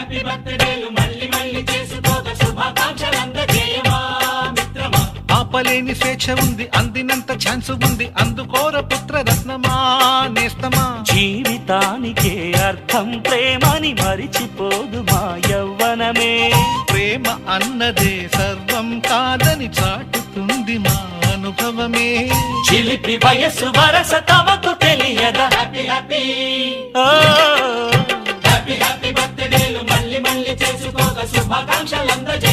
Happy బర్త్డేలు మళ్ళీ మళ్ళీ చేసుకోక శుభాకాంక్షలందజేయమా మిత్రమా. ఆపలేని స్వేచ్ఛ ఉంది, అందినంత ఛాన్స్ ఉంది, అందుకోర పుత్ర రత్నమా నేస్తమా. జీవితానికే అర్థం ప్రేమని మరిచిపోదు మా యవ్వనమే. ప్రేమ అన్నదే సర్వం కాదని చాటుతుంది మా అనుభవమే. చిలిపి వయస్సు వరస తమకు తెలియదా. హ్యాపీ హ్యాపీ ఓ, హ్యాపీ హ్యాపీ బర్త్డేలు మళ్ళీ మళ్ళీ చేసుకోక శుభాకాంక్షలందజేయమా.